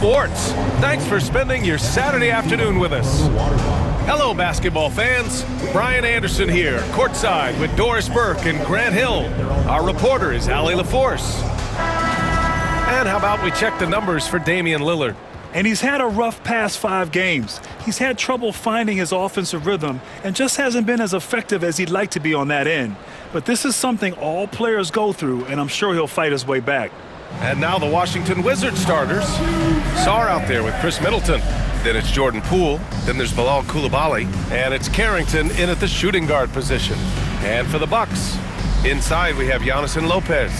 sports. Thanks for spending your Saturday afternoon with us. Hello, basketball fans. Brian Anderson here, courtside with Doris Burke and Grant Hill. Our reporter is Allie LaForce. And how about we check the numbers for Damian Lillard? And he's had a rough past 5 games. He's had trouble finding his offensive rhythm and just hasn't been as effective as he'd like to be on that end. But this is something all players go through, and I'm sure he'll fight his way back. And now the Washington Wizards starters. Sarr out there with Kris Middleton. Then it's Jordan Poole. Then there's Bilal Coulibaly. And it's Carrington in at the shooting guard position. And for the Bucks, inside we have Giannis and Lopez.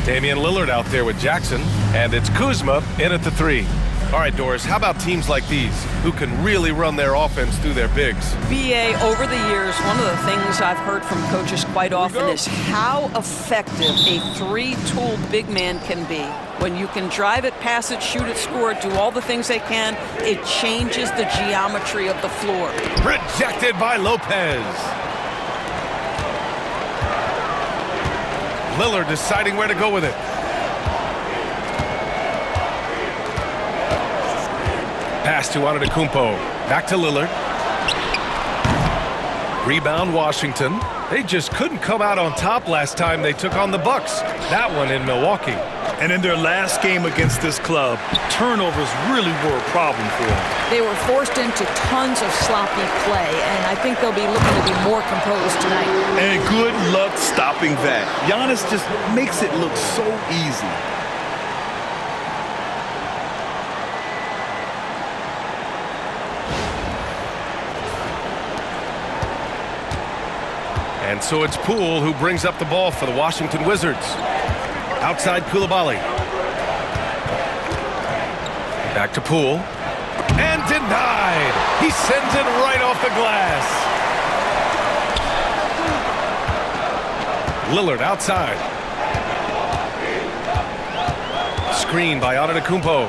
Damian Lillard out there with Jackson. And it's Kuzma in at the 3. All right, Doris, how about teams like these who can really run their offense through their bigs? BA, over the years, one of the things I've heard from coaches quite often is how effective a 3-tool big man can be. When you can drive it, pass it, shoot it, score it, do all the things they can, it changes the geometry of the floor. Rejected by Lopez. Lillard deciding where to go with it. Pass to Antetokounmpo. Back to Lillard. Rebound Washington. They just couldn't come out on top last time they took on the Bucks. That one in Milwaukee. And in their last game against this club, turnovers really were a problem for them. They were forced into tons of sloppy play, and I think they'll be looking to be more composed tonight. And good luck stopping that. Giannis just makes it look so easy. And so it's Poole who brings up the ball for the Washington Wizards. Outside Coulibaly. Back to Poole. And denied. He sends it right off the glass. Lillard outside. Screen by Antetokounmpo.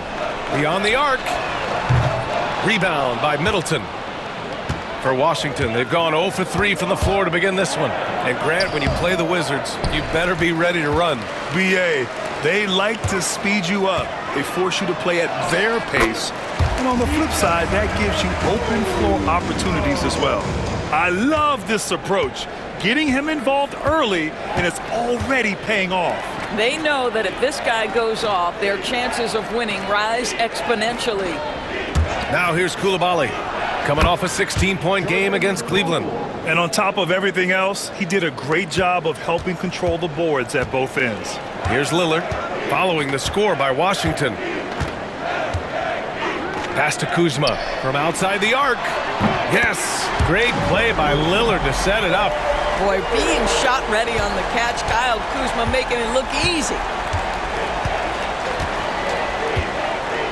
Beyond the arc. Rebound by Middleton. For Washington, they've gone 0 for 3 from the floor to begin this one. And Grant, when you play the Wizards, you better be ready to run. BA, they like to speed you up. They force you to play at their pace. And on the flip side, that gives you open floor opportunities as well. I love this approach. Getting him involved early, and it's already paying off. They know that if this guy goes off, their chances of winning rise exponentially. Now here's Coulibaly. Coming off a 16-point game against Cleveland. And on top of everything else, he did a great job of helping control the boards at both ends. Here's Lillard, following the score by Washington. Pass to Kuzma from outside the arc. Yes, great play by Lillard to set it up. Boy, being shot ready on the catch, Kyle Kuzma making it look easy.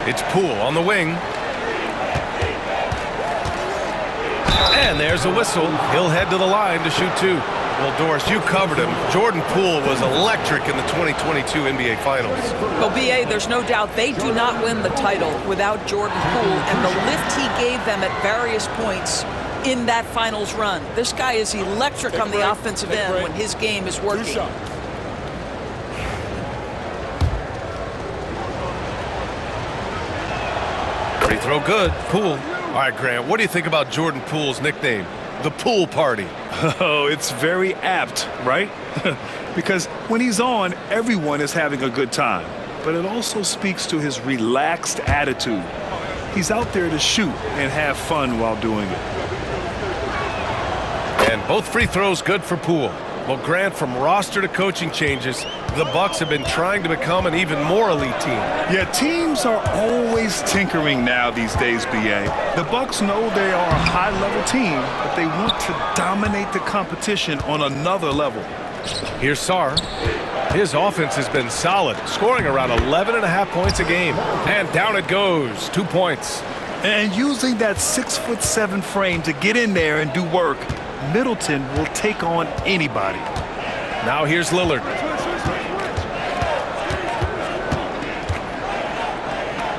It's Poole on the wing. And there's a whistle. He'll head to the line to shoot 2. Well, Doris, you covered him. Jordan Poole was electric in the 2022 NBA Finals. Well, BA, there's no doubt they do not win the title without Jordan Poole and the lift he gave them at various points in that finals run. This guy is electric on the offensive end when his game is working. Free throw good. Poole. All right, Grant, what do you think about Jordan Poole's nickname, the Pool Party? Oh, it's very apt, right? Because when he's on, everyone is having a good time. But it also speaks to his relaxed attitude. He's out there to shoot and have fun while doing it. And both free throws good for Poole. Well, Grant, from roster to coaching changes, the Bucks have been trying to become an even more elite team. Yeah, teams are always tinkering now these days, BA. The Bucks know they are a high-level team, but they want to dominate the competition on another level. Here's Sarr. His offense has been solid, scoring around 11.5 points a game. And down it goes, 2 points. And using that 6'7" frame to get in there and do work, Middleton will take on anybody. Now here's Lillard.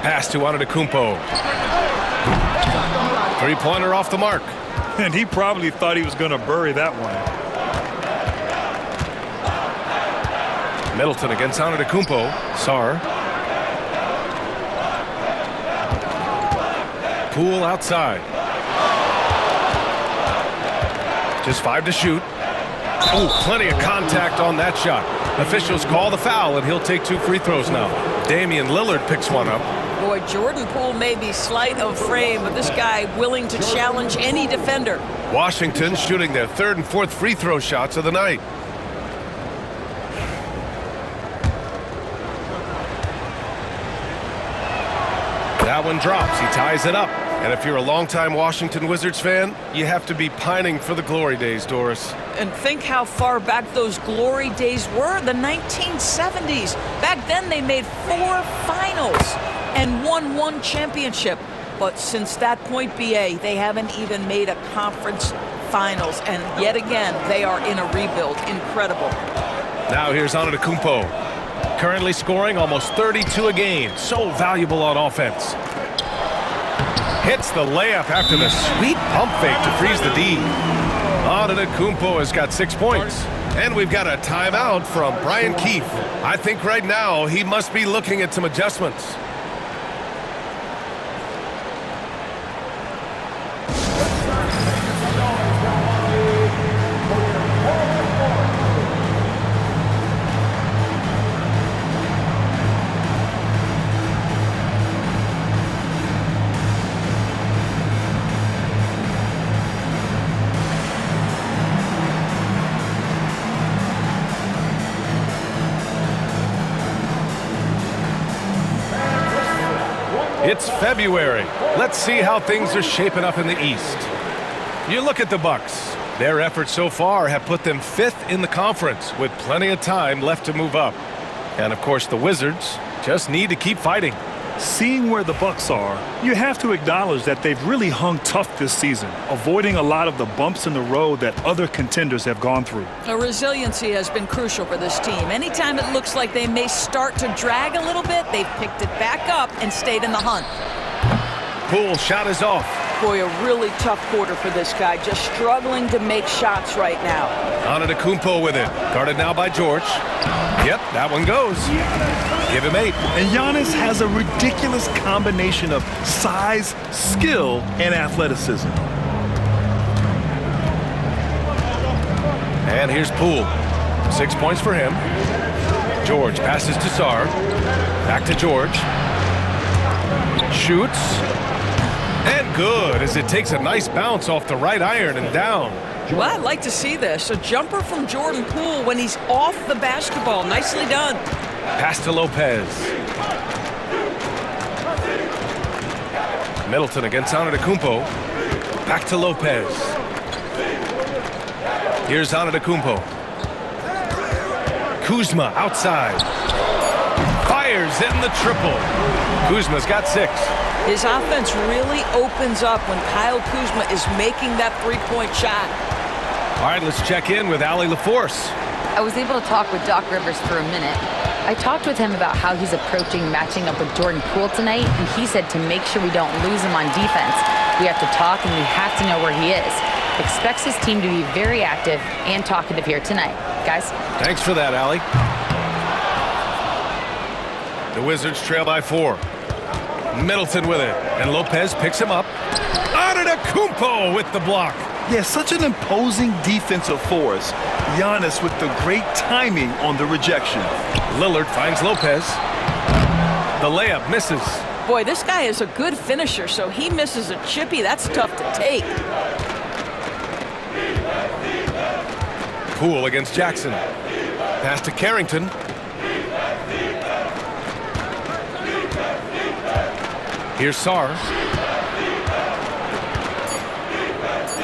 Pass to Antetokounmpo. Three-pointer off the mark. And he probably thought he was going to bury that one. Middleton against Antetokounmpo. Sarr. Poole outside. Just 5 to shoot. Oh, plenty of contact on that shot. Officials call the foul, and he'll take 2 free throws now. Damian Lillard picks one up. Boy, Jordan Poole may be slight of frame, but this guy willing to challenge any defender. Washington shooting their 3rd and 4th free throw shots of the night. That one drops. He ties it up. And if you're a longtime Washington Wizards fan, you have to be pining for the glory days, Doris. And think how far back those glory days were, the 1970s. Back then they made 4 finals and won 1 championship. But since that point, BA, they haven't even made a conference finals. And yet again, they are in a rebuild. Incredible. Now here's Antetokounmpo. Currently scoring almost 32 a game. So valuable on offense. Hits the layup after the sweet pump fake to freeze the D. Antetokounmpo has got 6 points. And we've got a timeout from Brian Keefe. I think right now he must be looking at some adjustments. It's February. Let's see how things are shaping up in the East. You look at the Bucks. Their efforts so far have put them 5th in the conference with plenty of time left to move up. And of course the Wizards just need to keep fighting. Seeing where the Bucks are, you have to acknowledge that they've really hung tough this season, avoiding a lot of the bumps in the road that other contenders have gone through. Resiliency has been crucial for this team. Anytime it looks like they may start to drag a little bit, they've picked it back up and stayed in the hunt. Poole shot is off. Boy, a really tough quarter for this guy, just struggling to make shots right now. Antetokounmpo with it. Guarded now by George. Yep, that one goes. Give him 8. And Giannis has a ridiculous combination of size, skill, and athleticism. And here's Poole. 6 points for him. George passes to Sarr. Back to George. Shoots. And good, as it takes a nice bounce off the right iron and down. Well, I'd like to see this. A jumper from Jordan Poole when he's off the basketball. Nicely done. Pass to Lopez. Middleton against Antetokounmpo. Back to Lopez. Here's Antetokounmpo. Kuzma outside. Fires in the triple. Kuzma's got 6. His offense really opens up when Kyle Kuzma is making that 3-point shot. All right, let's check in with Allie LaForce. I was able to talk with Doc Rivers for a minute. I talked with him about how he's approaching matching up with Jordan Poole tonight, and he said to make sure we don't lose him on defense, we have to talk and we have to know where he is. Expects his team to be very active and talkative here tonight. Guys? Thanks for that, Allie. The Wizards trail by 4. Middleton with it, and Lopez picks him up. Antetokounmpo with the block. Yeah, such an imposing defensive force. Giannis with the great timing on the rejection. Lillard finds Lopez. The layup misses. Boy, this guy is a good finisher, so he misses a chippy. That's tough to take. Poole against Jackson. Pass to Carrington. Here's Sarr.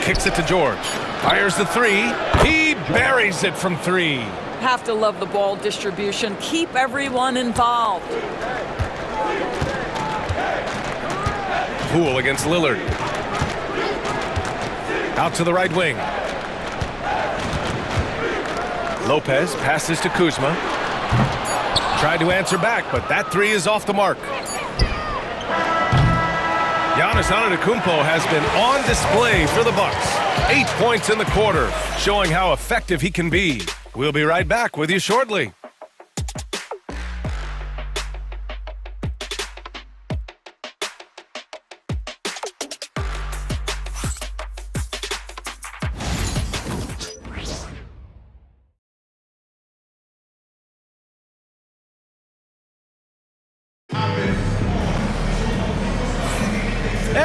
Kicks it to George. Fires the 3. He buries it from 3. Have to love the ball distribution. Keep everyone involved. Poole against Lillard. Out to the right wing. Lopez passes to Kuzma. Tried to answer back, but that 3 is off the mark. Giannis Antetokounmpo has been on display for the Bucks. 8 points in the quarter, showing how effective he can be. We'll be right back with you shortly.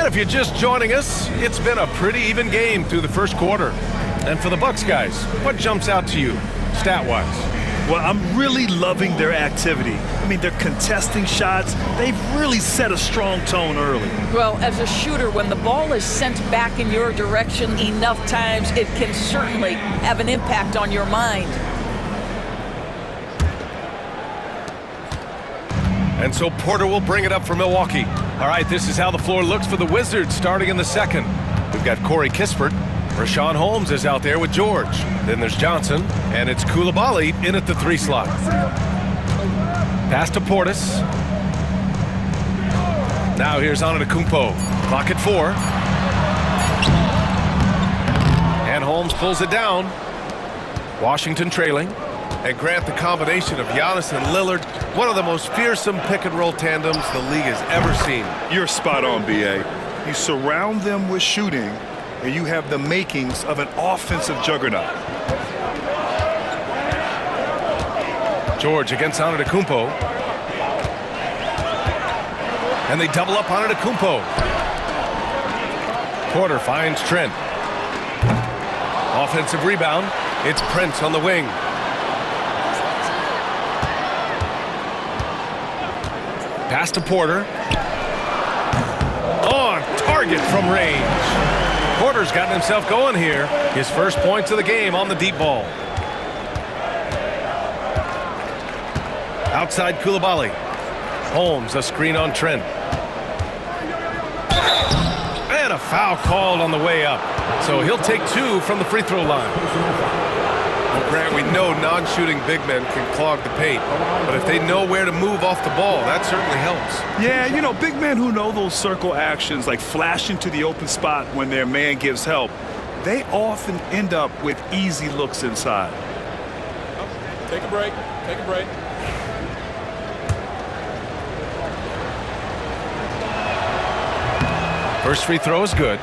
if you're just joining us, it's been a pretty even game through the first quarter. And for the Bucks guys, what jumps out to you, stat-wise? Well, I'm really loving their activity. I mean, they're contesting shots. They've really set a strong tone early. Well, as a shooter, when the ball is sent back in your direction enough times, it can certainly have an impact on your mind. And so Porter will bring it up for Milwaukee. All right, this is how the floor looks for the Wizards starting in the second. We've got Corey Kispert. Rashawn Holmes is out there with George. Then there's Johnson, and it's Coulibaly in at the 3 slot. Pass to Portis. Now here's Antetokounmpo. Clock at 4. And Holmes pulls it down. Washington trailing. And Grant, the combination of Giannis and Lillard, one of the most fearsome pick-and-roll tandems the league has ever seen. You're spot on, B.A. You surround them with shooting, and you have the makings of an offensive juggernaut. George against Antetokounmpo. And they double up Antetokounmpo. Porter finds Trent. Offensive rebound. It's Prince on the wing. Pass to Porter. On target from range. Porter's gotten himself going here. His first points of the game on the deep ball. Outside Coulibaly. Holmes, a screen on Trent. And a foul called on the way up. So he'll take 2 from the free throw line. Well, Grant, we know non-shooting big men can clog the paint, but if they know where to move off the ball, that certainly helps. Yeah, you know, big men who know those circle actions, like flashing to the open spot when their man gives help, they often end up with easy looks inside. Take a break. Take a break. First free throw is good.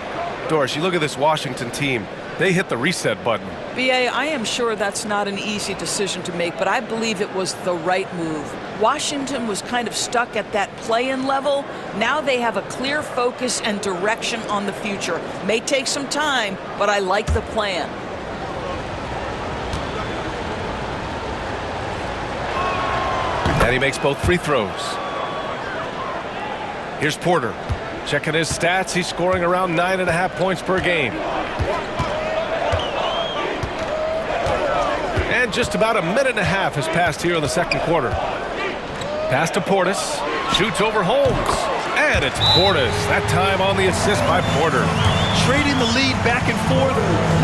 Doris, you look at this Washington team. They hit the reset button. B.A., I am sure that's not an easy decision to make, but I believe it was the right move. Washington was kind of stuck at that play-in level. Now they have a clear focus and direction on the future. May take some time, but I like the plan. And he makes both free throws. Here's Porter. Checking his stats, he's scoring around 9.5 points per game. And just about a minute and a half has passed here in the second quarter. Pass to Portis. Shoots over Holmes. And it's Portis. That time on the assist by Porter. Trading the lead back and forth,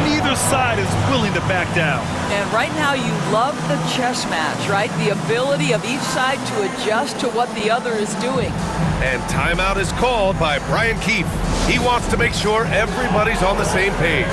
neither side is willing to back down. And right now you love the chess match, right? The ability of each side to adjust to what the other is doing. And timeout is called by Brian Keefe. He wants to make sure everybody's on the same page.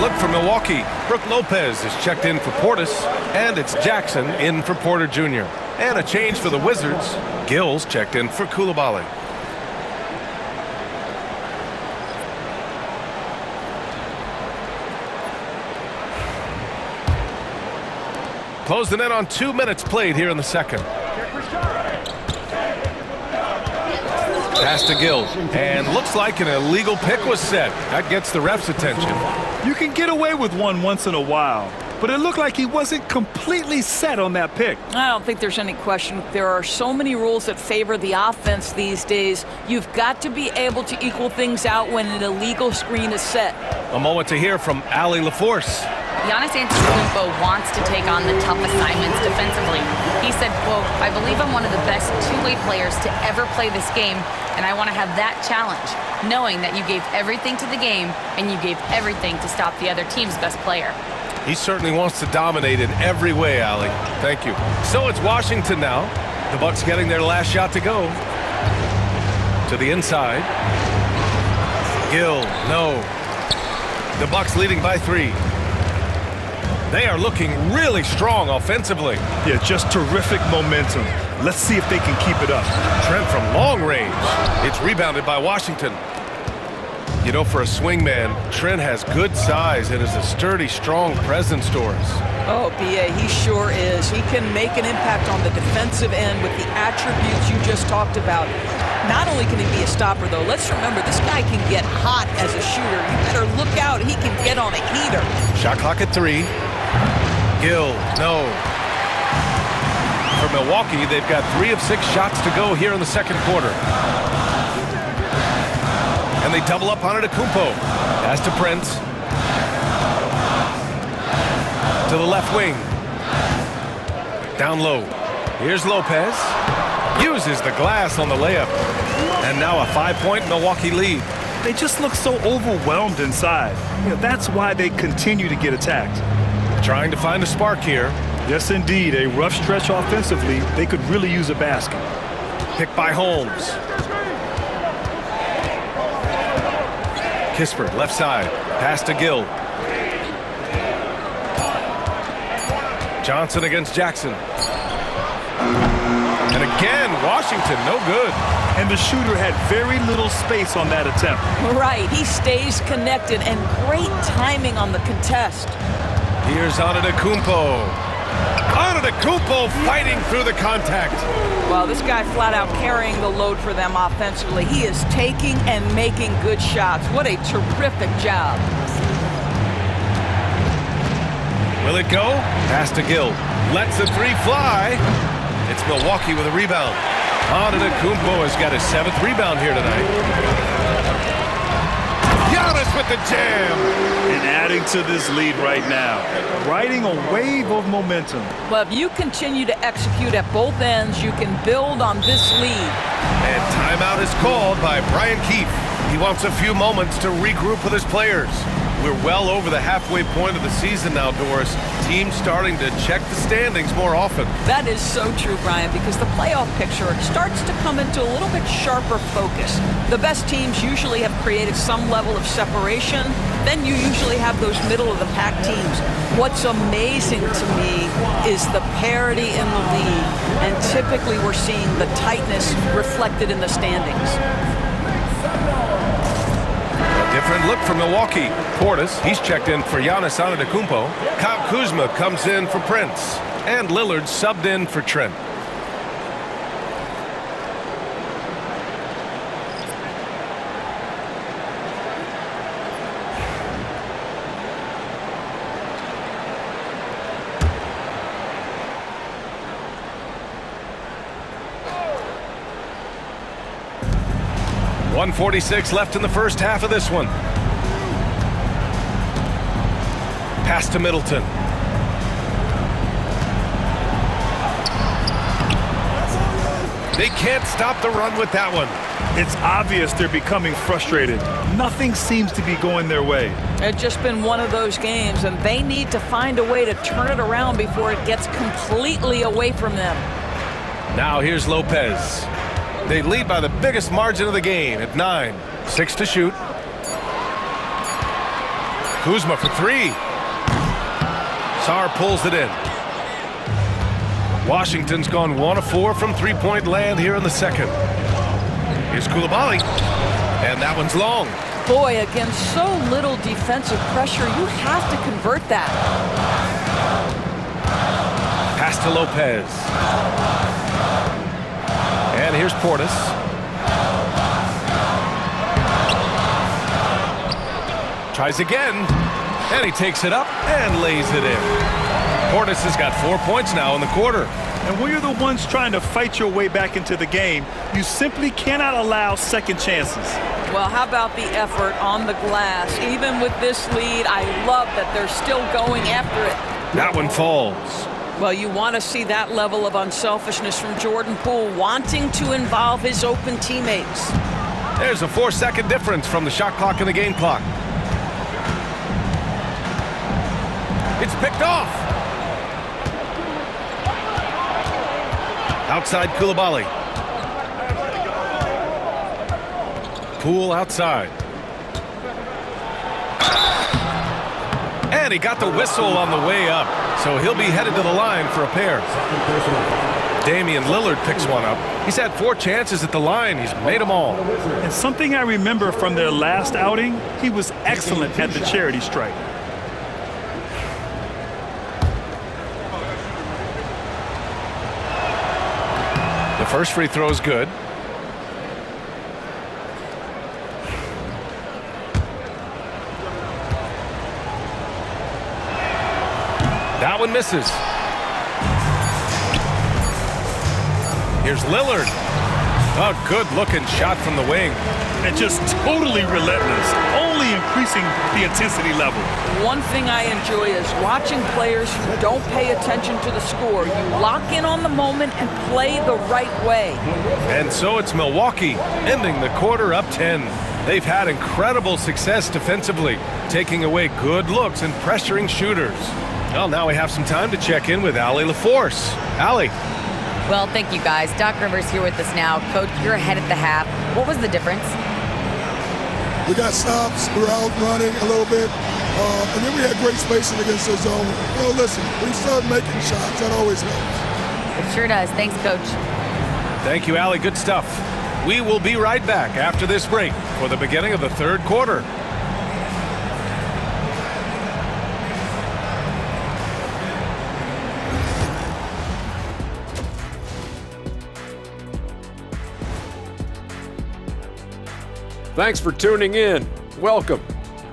Look for Milwaukee. Brook Lopez is checked in for Portis, and it's Jackson in for Porter Jr. And a change for the Wizards. Gills checked in for Coulibaly. Closing in on 2 minutes played here in the second. Pass to Gill, and looks like an illegal pick was set. That gets the ref's attention. You can get away with one once in a while, but it looked like he wasn't completely set on that pick. I don't think there's any question. There are so many rules that favor the offense these days. You've got to be able to equal things out when an illegal screen is set. A moment to hear from Allie LaForce. Giannis Antetokounmpo wants to take on the tough assignments defensively. He said, quote, "I believe I'm one of the best two-way players to ever play this game, and I want to have that challenge, knowing that you gave everything to the game and you gave everything to stop the other team's best player." He certainly wants to dominate in every way, Allie. Thank you. So it's Washington now. The Bucks getting their last shot to go. To the inside. Gill, no. The Bucks leading by 3. They are looking really strong offensively. Yeah, just terrific momentum. Let's see if they can keep it up. Trent from long range. It's rebounded by Washington. You know, for a swingman, Trent has good size and is a sturdy, strong presence to us. Oh, B.A., he sure is. He can make an impact on the defensive end with the attributes you just talked about. Not only can he be a stopper, though, let's remember this guy can get hot as a shooter. You better look out. He can get on a heater. Shot clock at 3. Gill, no. For Milwaukee, they've got 3 of 6 shots to go here in the second quarter. And they double up on it at Kumpo. Pass to Prince. To the left wing. Down low. Here's Lopez. Uses the glass on the layup. And now a 5-point Milwaukee lead. They just look so overwhelmed inside. That's why they continue to get attacked. Trying to find a spark here. Yes, indeed. A rough stretch offensively. They could really use a basket. Picked by Holmes. Kispert, left side. Pass to Gill. Johnson against Jackson. And again, Washington, no good. And the shooter had very little space on that attempt. Right, he stays connected, and great timing on the contest. Here's Antetokounmpo. Antetokounmpo fighting through the contact. Well, this guy flat out carrying the load for them offensively. He is taking and making good shots. What a terrific job. Will it go? Pass to Gill. Lets the 3 fly. It's Milwaukee with a rebound. Antetokounmpo has got his 7th rebound here tonight. Giannis with the jam. And adding to this lead right now. Riding a wave of momentum. Well, if you continue to execute at both ends, you can build on this lead. And timeout is called by Brian Keefe. He wants a few moments to regroup with his players. We're well over the halfway point of the season now, Doris. Teams starting to check the standings more often. That is so true, Brian, because the playoff picture starts to come into a little bit sharper focus. The best teams usually have created some level of separation. Then you usually have those middle-of-the-pack teams. What's amazing to me is the parity in the league, and typically we're seeing the tightness reflected in the standings. Different look for Milwaukee. Portis, he's checked in for Giannis Antetokounmpo. Kyle Kuzma comes in for Prince. And Lillard subbed in for Trent. .146 left in the first half of this one. Pass to Middleton. They can't stop the run with that one. It's obvious they're becoming frustrated. Nothing seems to be going their way. It's just been one of those games, and they need to find a way to turn it around before it gets completely away from them. Now here's Lopez. They lead by the biggest margin of the game at 9. 6 to shoot. Kuzma for 3. Sarr pulls it in. Washington's gone 1 of 4 from three-point land here in the second. Here's Koulibaly. And that one's long. Boy, against so little defensive pressure, you have to convert that. Pass to Lopez. And here's Portis. Tries again. And he takes it up and lays it in. Portis has got 4 points now in the quarter. And when you're the ones trying to fight your way back into the game, you simply cannot allow second chances. Well, how about the effort on the glass? Even with this lead, I love that they're still going after it. That one falls. Well, you want to see that level of unselfishness from Jordan Poole, wanting to involve his open teammates. There's a 4-second difference from the shot clock and the game clock. It's picked off. Outside Koulibaly. Poole outside. And he got the whistle on the way up, so he'll be headed to the line for a pair. Damian Lillard picks one up. He's had 4 chances at the line. He's made them all. And something I remember from their last outing, he was excellent at the charity stripe. The first free throw is good. That one misses. Here's Lillard. A good-looking shot from the wing. And just totally relentless, only increasing the intensity level. One thing I enjoy is watching players who don't pay attention to the score. You lock in on the moment and play the right way. And so it's Milwaukee ending the quarter up 10. They've had incredible success defensively, taking away good looks and pressuring shooters. Well, now we have some time to check in with Allie LaForce. Allie. Well, thank you, guys. Doc Rivers here with us now. Coach, you're ahead at the half. What was the difference? We got stops, we were out running a little bit, and then we had great spacing against the zone. Well, listen, when you start making shots, that always helps. It sure does. Thanks, Coach. Thank you, Allie. Good stuff. We will be right back after this break for the beginning of the third quarter. Thanks for tuning in. Welcome.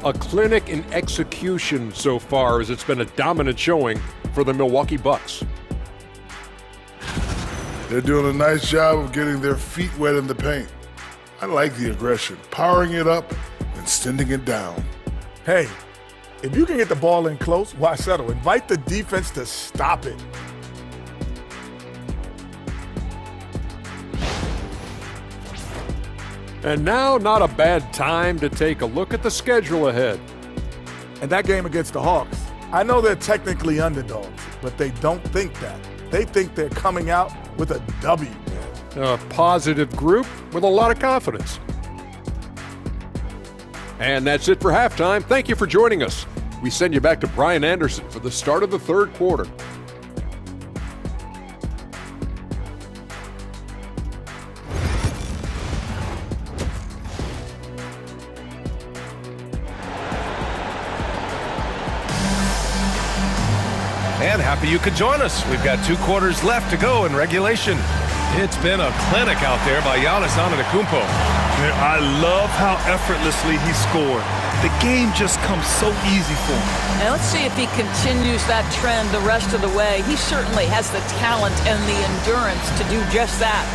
A clinic in execution so far, as it's been a dominant showing for the Milwaukee Bucks. They're doing a nice job of getting their feet wet in the paint. I like the aggression, powering it up and sending it down. Hey, if you can get the ball in close, why settle? Invite the defense to stop it. And now, not a bad time to take a look at the schedule ahead. And that game against the Hawks, I know they're technically underdogs, but they don't think that. They think they're coming out with a W. A positive group with a lot of confidence. And that's it for halftime. Thank you for joining us. We send you back to Brian Anderson for the start of the third quarter. And happy you could join us. We've got 2 quarters left to go in regulation. It's been a clinic out there by Giannis Antetokounmpo. I love how effortlessly he scored. The game just comes so easy for him. Now let's see if he continues that trend the rest of the way. He certainly has the talent and the endurance to do just that.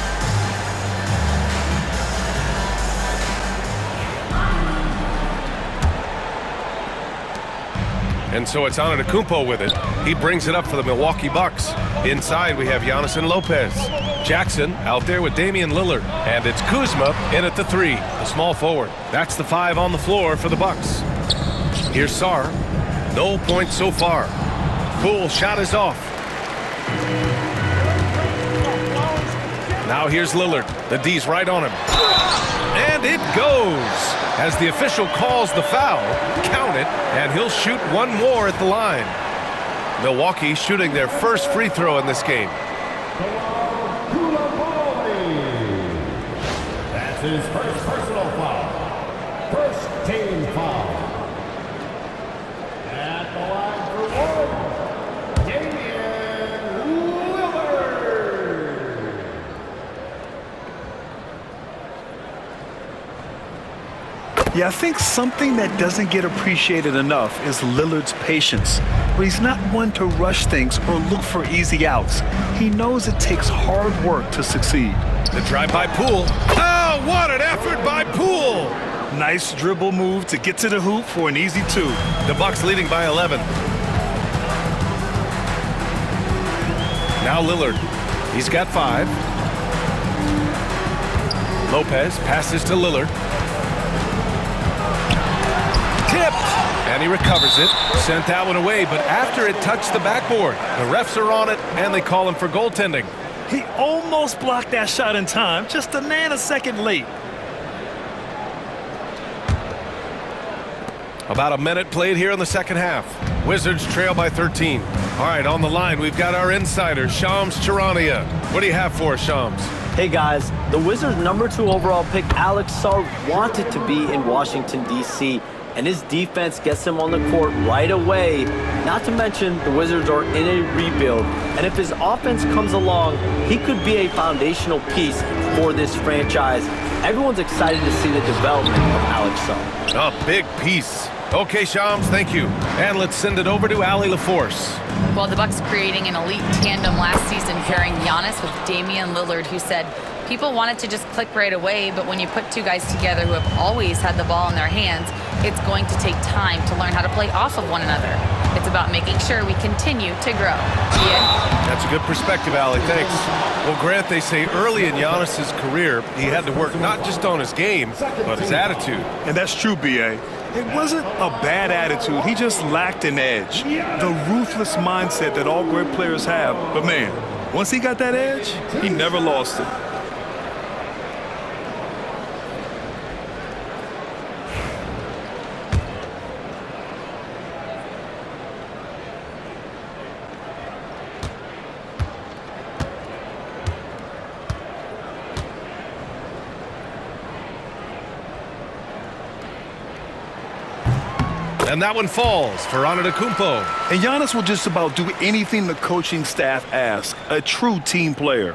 And so it's Antetokounmpo with it. He brings it up for the Milwaukee Bucks. Inside we have Giannis and Lopez. Jackson out there with Damian Lillard. And it's Kuzma in at the 3, the small forward. That's the 5 on the floor for the Bucks. Here's Sarr. No points so far. Poole shot is off. Now here's Lillard. The D's right on him. And it goes. As the official calls the foul, count it, and he'll shoot one more at the line. Milwaukee shooting their first free throw in this game. That's his first personal foul. First team foul. At the line for one, Damian Lillard. Yeah, I think something that doesn't get appreciated enough is Lillard's patience. But he's not one to rush things or look for easy outs. He knows it takes hard work to succeed. The drive by Poole. Oh, what an effort by Poole! Nice dribble move to get to the hoop for an easy 2. The Bucks leading by 11. Now Lillard. He's got 5. Lopez passes to Lillard. Tipped! And he recovers it. Sent that one away, but after it touched the backboard, the refs are on it, and they call him for goaltending. He almost blocked that shot in time, just a nanosecond late. About a minute played here in the second half. Wizards trail by 13. All right, on the line, we've got our insider, Shams Charania. What do you have for us, Shams? Hey guys, the Wizards' #2 overall pick, Alex Sarr, wanted to be in Washington, D.C., and his defense gets him on the court right away. Not to mention, the Wizards are in a rebuild, and if his offense comes along, he could be a foundational piece for this franchise. Everyone's excited to see the development of Alex Sarr. A big piece. Okay, Shams, thank you. And let's send it over to Allie LaForce. Well, the Bucks creating an elite tandem last season, pairing Giannis with Damian Lillard, who said people wanted to just click right away, but when you put two guys together who have always had the ball in their hands, it's going to take time to learn how to play off of one another. It's about making sure we continue to grow. Yeah. That's a good perspective, Allie. Thanks. Well, Grant, they say early in Giannis's career, he had to work not just on his game, but his attitude. And that's true, B.A. It wasn't a bad attitude. He just lacked an edge. The ruthless mindset that all great players have. But, man, once he got that edge, he never lost it. And that one falls for Antetokounmpo. And Giannis will just about do anything the coaching staff asks. A true team player.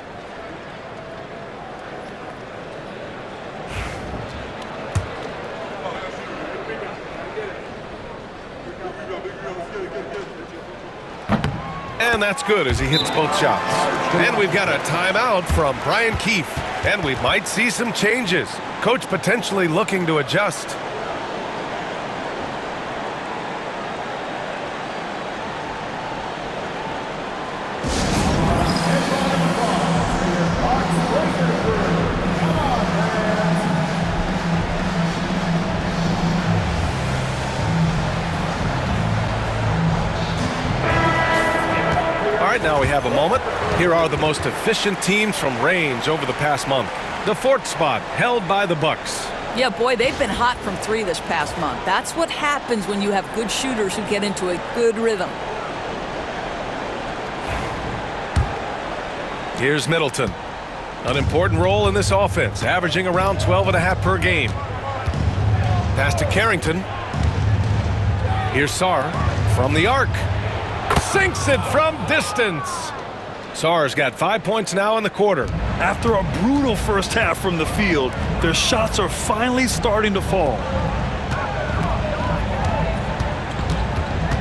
And that's good as he hits both shots. And we've got a timeout from Brian Keefe. And we might see some changes. Coach potentially looking to adjust. Now we have a moment. Here are the most efficient teams from range over the past month. The 4th spot held by the Bucks. Yeah, boy, they've been hot from 3 this past month. That's what happens when you have good shooters who get into a good rhythm. Here's Middleton. An important role in this offense, averaging around 12.5 per game. Pass to Carrington. Here's Sarr from the arc. Sinks it from distance. Sarr's got 5 points now in the quarter. After a brutal first half from the field, their shots are finally starting to fall.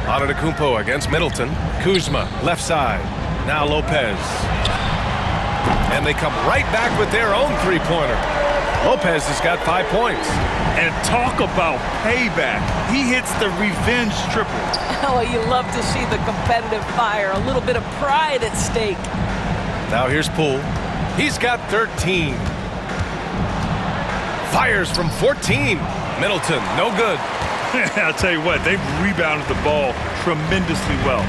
Antetokounmpo against Middleton. Kuzma, left side. Now Lopez. And they come right back with their own three-pointer. Lopez has got 5 points. And talk about payback. He hits the revenge triple. Oh, you love to see the competitive fire. A little bit of pride at stake. Now here's Poole. He's got 13. Fires from 14. Middleton, no good. I'll tell you what, they've rebounded the ball tremendously well.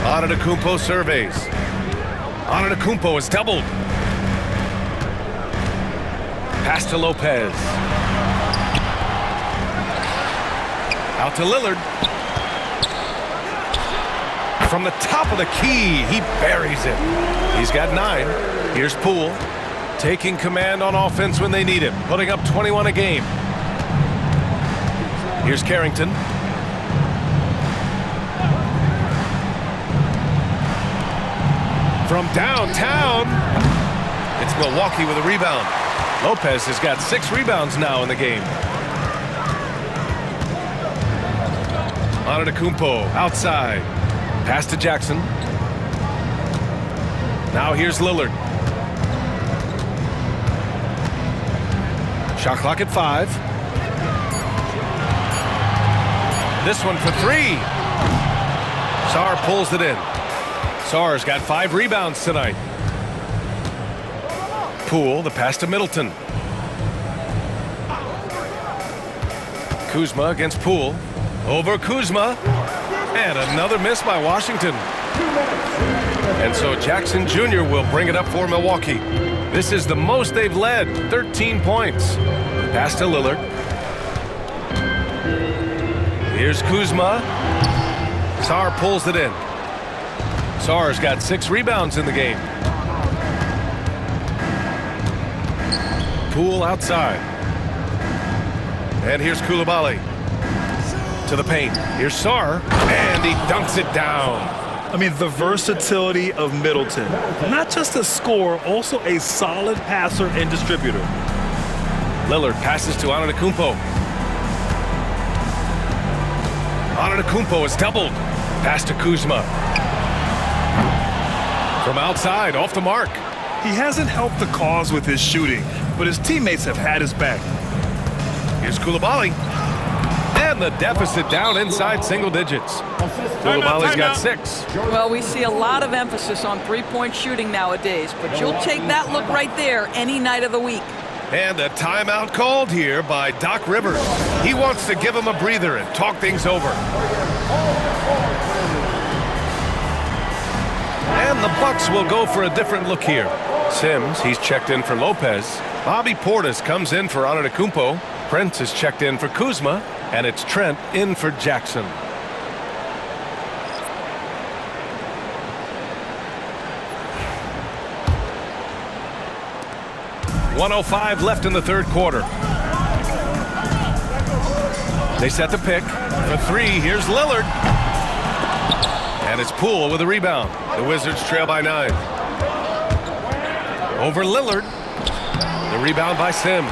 Antetokounmpo surveys. Antetokounmpo is doubled. Pass to Lopez. Out to Lillard. From the top of the key, he buries it. He's got 9. Here's Poole, taking command on offense when they need him, putting up 21 a game. Here's Carrington. From downtown, it's Milwaukee with a rebound. Lopez has got 6 rebounds now in the game. Antetokounmpo outside. Pass to Jackson. Now here's Lillard. Shot clock at 5. This one for 3. Sarr pulls it in. Sarr's got 5 rebounds tonight. Poole, the pass to Middleton. Kuzma against Poole. Over Kuzma. And another miss by Washington. And so Jackson Jr. will bring it up for Milwaukee. This is the most they've led, 13 points. Pass to Lillard. Here's Kuzma. Sarr pulls it in. Sarr's got 6 rebounds in the game. Poole outside. And here's Coulibaly. To the paint. Here's Sarr. And he dunks it down. I mean, the versatility of Middleton. Not just a scorer, also a solid passer and distributor. Lillard passes to Antetokounmpo. Antetokounmpo is doubled. Pass to Kuzma. From outside, off the mark. He hasn't helped the cause with his shooting, but his teammates have had his back. Here's Coulibaly. And the deficit down inside single digits. Coulibaly's got 6. Well, we see a lot of emphasis on three-point shooting nowadays, but you'll take that look right there any night of the week. And a timeout called here by Doc Rivers. He wants to give him a breather and talk things over. And the Bucks will go for a different look here. Sims, he's checked in for Lopez. Bobby Portis comes in for Antetokounmpo. Prince is checked in for Kuzma. And it's Trent in for Jackson. .105 left in the third quarter. They set the pick. For 3, here's Lillard. And it's Poole with a rebound. The Wizards trail by 9. Over Lillard. The rebound by Sims.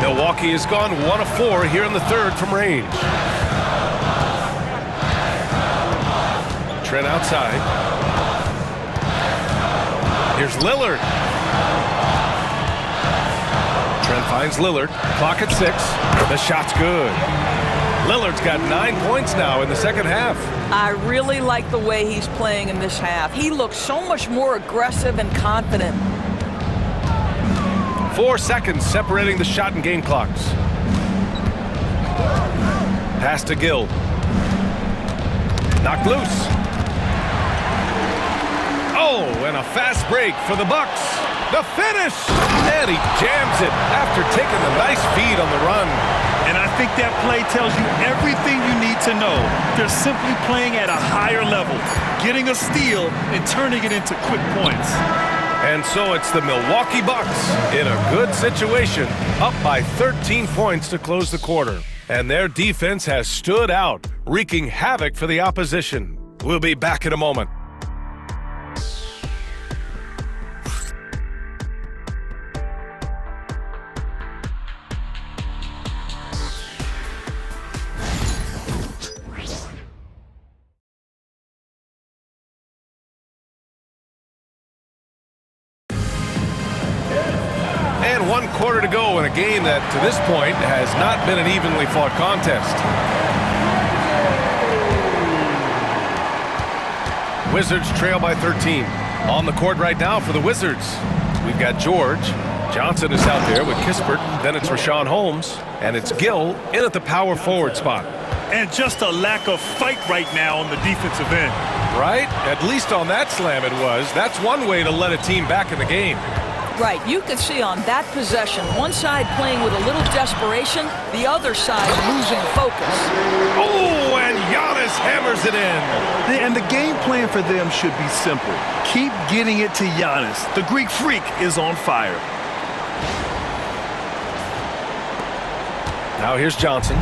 Milwaukee has gone 1 of 4 here in the third from range. Trent outside. Here's Lillard. Trent finds Lillard. Clock at 6. The shot's good. Lillard's got 9 points now in the second half. I really like the way he's playing in this half. He looks so much more aggressive and confident. 4 seconds separating the shot and game clocks. Pass to Gill. Knocked loose. Oh, and a fast break for the Bucks. The finish! And he jams it after taking a nice feed on the run. And I think that play tells you everything you need to know. They're simply playing at a higher level, getting a steal and turning it into quick points. And so it's the Milwaukee Bucks in a good situation, up by 13 points to close the quarter. And their defense has stood out, wreaking havoc for the opposition. We'll be back in a moment. And 1 quarter to go in a game that, to this point, has not been an evenly fought contest. Wizards trail by 13. On the court right now for the Wizards, we've got George. Johnson is out there with Kispert. Then it's Richaun Holmes. And it's Gill in at the power forward spot. And just a lack of fight right now on the defensive end. Right? At least on that slam it was. That's one way to let a team back in the game. Right, you can see on that possession, one side playing with a little desperation, the other side losing focus. Oh, and Giannis hammers it in. And the game plan for them should be simple. Keep getting it to Giannis. The Greek freak is on fire. Now here's Johnson.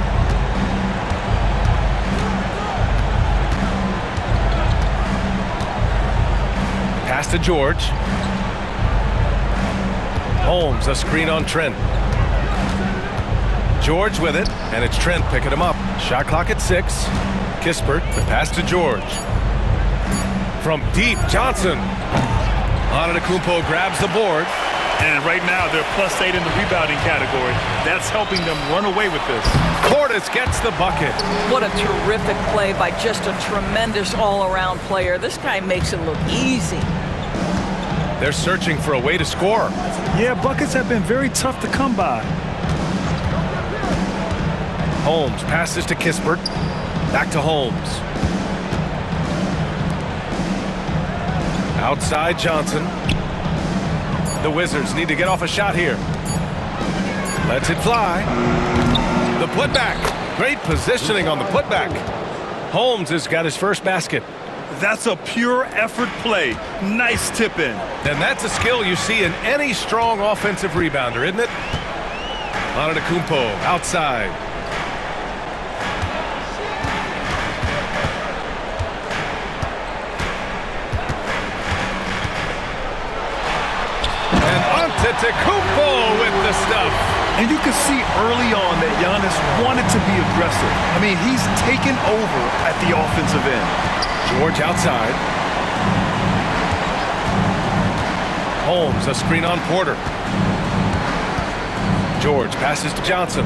Pass to George. Holmes, a screen on Trent. George with it, and it's Trent picking him up. Shot clock at 6. Kispert, the pass to George. From deep, Johnson. Antetokounmpo grabs the board. And right now, they're +8 in the rebounding category. That's helping them run away with this. Portis gets the bucket. What a terrific play by just a tremendous all-around player. This guy makes it look easy. They're searching for a way to score. Yeah, buckets have been very tough to come by. Holmes passes to Kispert. Back to Holmes. Outside Johnson. The Wizards need to get off a shot here. Lets it fly. The putback. Great positioning on the putback. Holmes has got his first basket. That's a pure effort play. Nice tip in. And that's a skill you see in any strong offensive rebounder, isn't it? Antetokounmpo outside. And Antetokounmpo with the stuff. And you can see early on that Giannis wanted to be aggressive. I mean, he's taken over at the offensive end. George outside. Holmes, a screen on Porter. George passes to Johnson.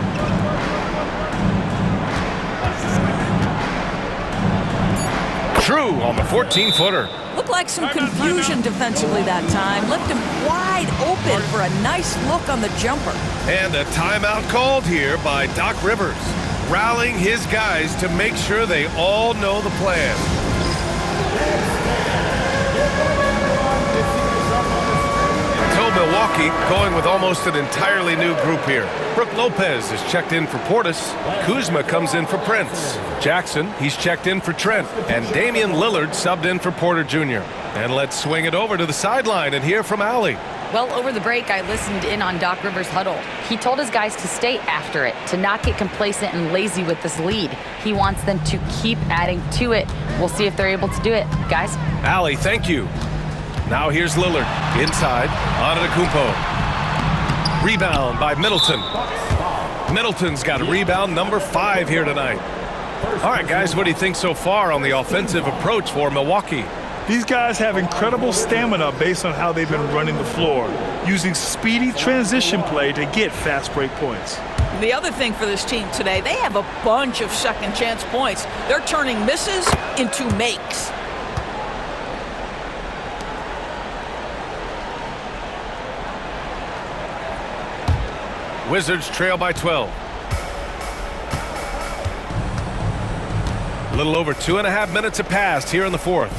True on the 14-footer. Looked like some confusion defensively that time. Left him wide open for a nice look on the jumper. And a timeout called here by Doc Rivers, rallying his guys to make sure they all know the plan. So Milwaukee going with almost an entirely new group here. Brook Lopez is checked in for Portis. Kuzma comes in for Prince. Jackson, he's checked in for Trent. And Damian Lillard subbed in for Porter Jr. And let's swing it over to the sideline and hear from Allie. Well, over the break, I listened in on Doc Rivers' huddle. He told his guys to stay after it, to not get complacent and lazy with this lead. He wants them to keep adding to it. We'll see if they're able to do it. Guys? Allie, thank you. Now here's Lillard. Inside, Antetokounmpo. Rebound by Middleton. Middleton's got a rebound number 5 here tonight. All right, guys, what do you think so far on the offensive approach for Milwaukee? These guys have incredible stamina based on how they've been running the floor, using speedy transition play to get fast break points. The other thing for this team today, they have a bunch of second chance points. They're turning misses into makes. Wizards trail by 12. A little over 2.5 minutes have passed here in the fourth.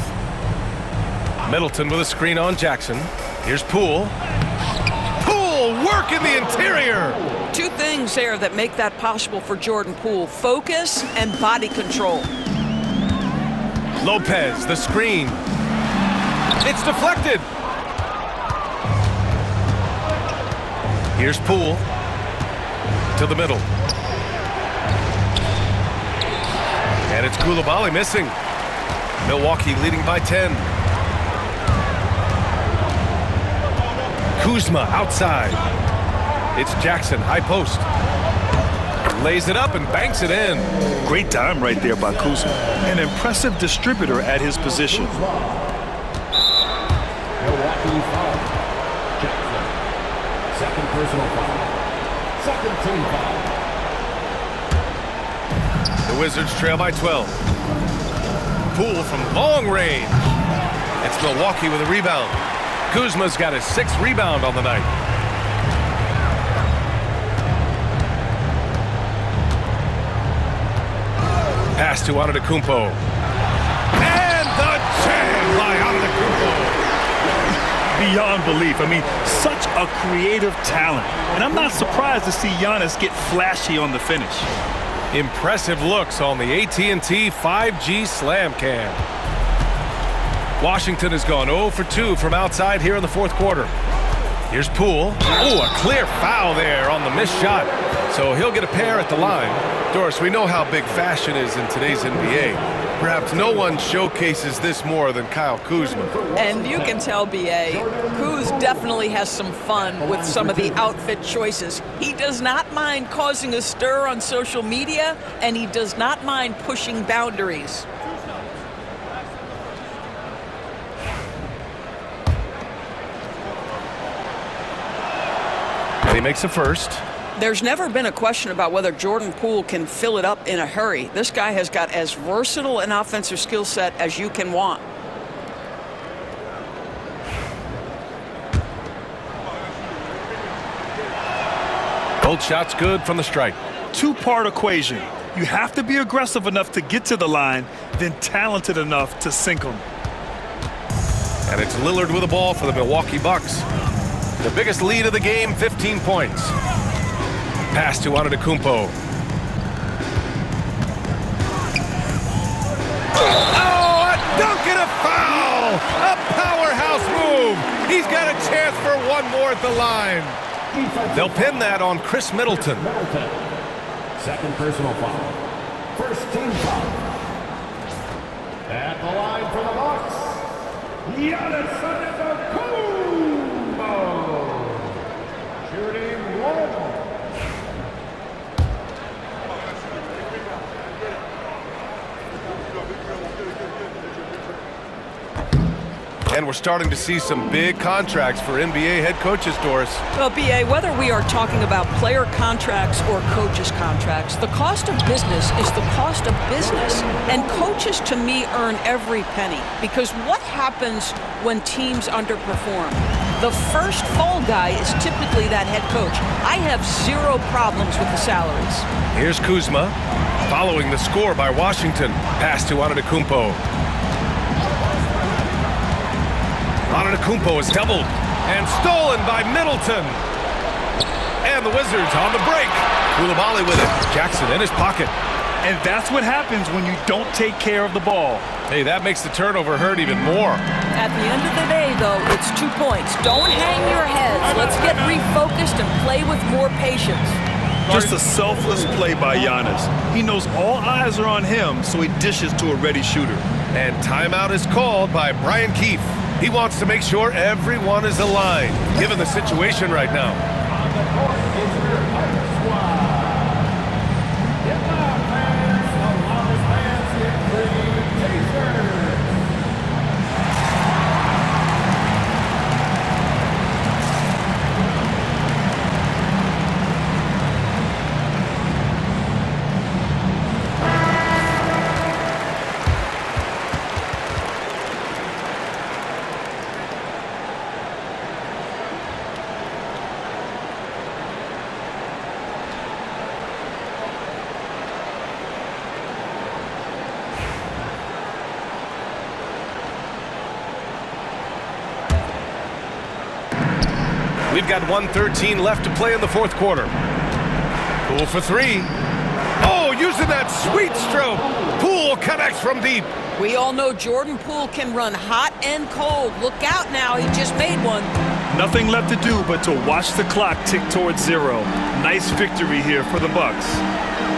Middleton with a screen on Jackson. Here's Poole. Poole work in the interior. Two things there that make that possible for Jordan Poole: focus and body control. Lopez, the screen. It's deflected. Here's Poole to the middle. And it's Koulibaly missing. Milwaukee leading by 10. Kuzma outside. It's Jackson, high post. Lays it up and banks it in. Great time right there by Kuzma. An impressive distributor at his position. Milwaukee foul. Jackson. Second personal foul. Second team foul. The Wizards trail by 12. Poole from long range. It's Milwaukee with a rebound. Kuzma's got his 6th rebound on the night. Pass to Antetokounmpo. And the jam by Antetokounmpo. Beyond belief. I mean, such a creative talent. And I'm not surprised to see Giannis get flashy on the finish. Impressive looks on the AT&T 5G Slam Cam. Washington has gone 0 for 2 from outside here in the fourth quarter. Here's Poole. Oh, a clear foul there on the missed shot. So he'll get a pair at the line. Doris, we know how big fashion is in today's NBA. Perhaps no one showcases this more than Kyle Kuzma. And you can tell, B.A., Kuz definitely has some fun with some of the outfit choices. He does not mind causing a stir on social media, and he does not mind pushing boundaries. And he makes a first. There's never been a question about whether Jordan Poole can fill it up in a hurry. This guy has got as versatile an offensive skill set as you can want. Both shots good from the strike. Two-part equation. You have to be aggressive enough to get to the line, then talented enough to sink them. And it's Lillard with the ball for the Milwaukee Bucks. The biggest lead of the game, 15 points. Pass to Antetokounmpo. Oh, a dunk and a foul! A powerhouse move! He's got a chance for one more at the line. They'll pin that on Kris Middleton. Second personal foul. First team foul. At the line for the Bucks, Giannis Antetokounmpo. Shooting one. And we're starting to see some big contracts for NBA head coaches, Doris. Well, B.A., whether we are talking about player contracts or coaches' contracts, the cost of business is the cost of business. And coaches, to me, earn every penny. Because what happens when teams underperform? The first fall guy is typically that head coach. I have zero problems with the salaries. Here's Kuzma, following the score by Washington. Pass to Antetokounmpo. Antetokounmpo is doubled and stolen by Middleton. And the Wizards on the break. Koulibaly with it. Jackson in his pocket. And that's what happens when you don't take care of the ball. Hey, that makes the turnover hurt even more. At the end of the day, though, it's 2 points. Don't hang your heads. Let's get refocused and play with more patience. Just a selfless play by Giannis. He knows all eyes are on him, so he dishes to a ready shooter. And timeout is called by Brian Keefe. He wants to make sure everyone is aligned, given the situation right now. On the court is your Pirates squad. Get loud, fans. The loudest fans get free t-shirts. We've got 1:13 left to play in the fourth quarter. Poole for three. Oh, using that sweet stroke. Poole connects from deep. We all know Jordan Poole can run hot and cold. Look out now, he just made one. Nothing left to do but to watch the clock tick towards zero. Nice victory here for the Bucks.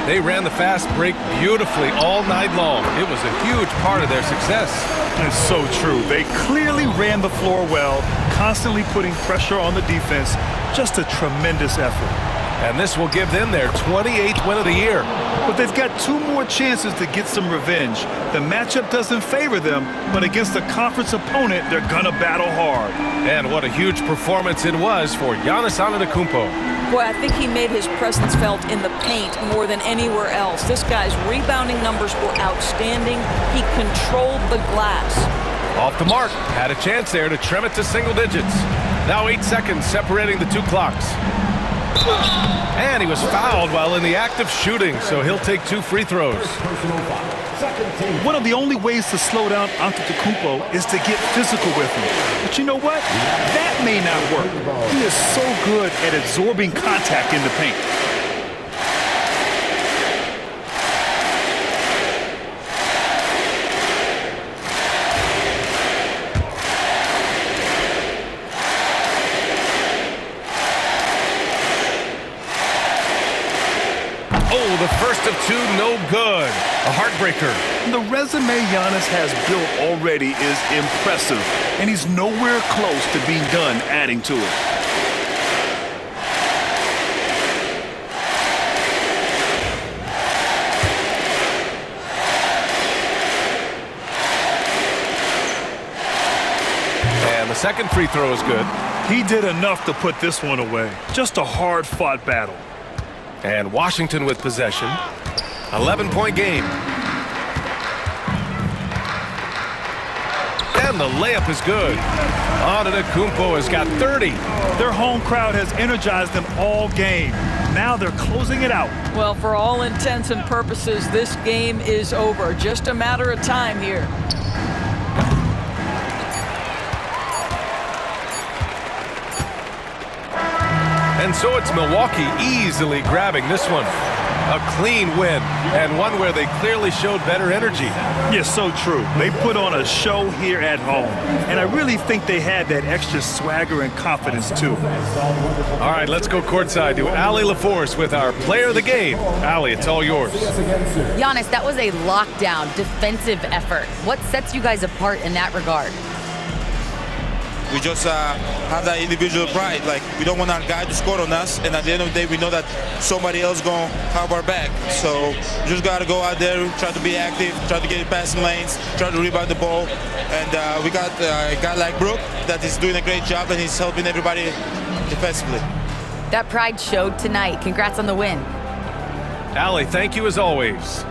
They ran the fast break beautifully all night long. It was a huge part of their success. It's so true. They clearly ran the floor well, constantly putting pressure on the defense. Just a tremendous effort. And this will give them their 28th win of the year. But they've got 2 more chances to get some revenge. The matchup doesn't favor them, but against a conference opponent, they're gonna battle hard. And what a huge performance it was for Giannis Antetokounmpo. Boy, I think he made his presence felt in the paint more than anywhere else. This guy's rebounding numbers were outstanding. He controlled the glass. Off the mark. Had a chance there to trim it to single digits. Now 8 seconds separating the 2 clocks. And he was fouled while in the act of shooting, so he'll take 2 free throws. One of the only ways to slow down Antetokounmpo is to get physical with him. But you know what? That may not work. He is so good at absorbing contact in the paint. Oh, the first of 2, no good. A heartbreaker. The resume Giannis has built already is impressive, and he's nowhere close to being done adding to it. And the second free throw is good. He did enough to put this one away. Just a hard-fought battle. And Washington with possession. 11-point game. And the layup is good. Antetokounmpo has got 30. Their home crowd has energized them all game. Now they're closing it out. Well, for all intents and purposes, this game is over. Just a matter of time here. And And so it's Milwaukee easily grabbing this one. A clean win, and one where they clearly showed better energy. Yes, so true. They put on a show here at home, and I really think they had that extra swagger and confidence, too. All right, let's go courtside to Allie LaForce with our player of the game. Allie, it's all yours. Giannis, that was a lockdown defensive effort. What sets you guys apart in that regard? We just have that individual pride. Like, we don't want our guy to score on us, and at the end of the day, we know that somebody else going to have our back. So we just got to go out there, try to be active, try to get in passing lanes, try to rebound the ball. And we got a guy like Brook that is doing a great job, and he's helping everybody defensively. That pride showed tonight. Congrats on the win. Allie, thank you as always.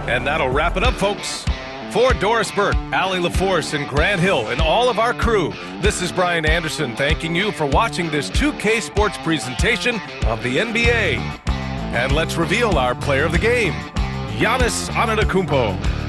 And that'll wrap it up, folks. For Doris Burke, Allie LaForce, and Grant Hill, and all of our crew, this is Brian Anderson thanking you for watching this 2K Sports presentation of the NBA. And let's reveal our player of the game, Giannis Antetokounmpo.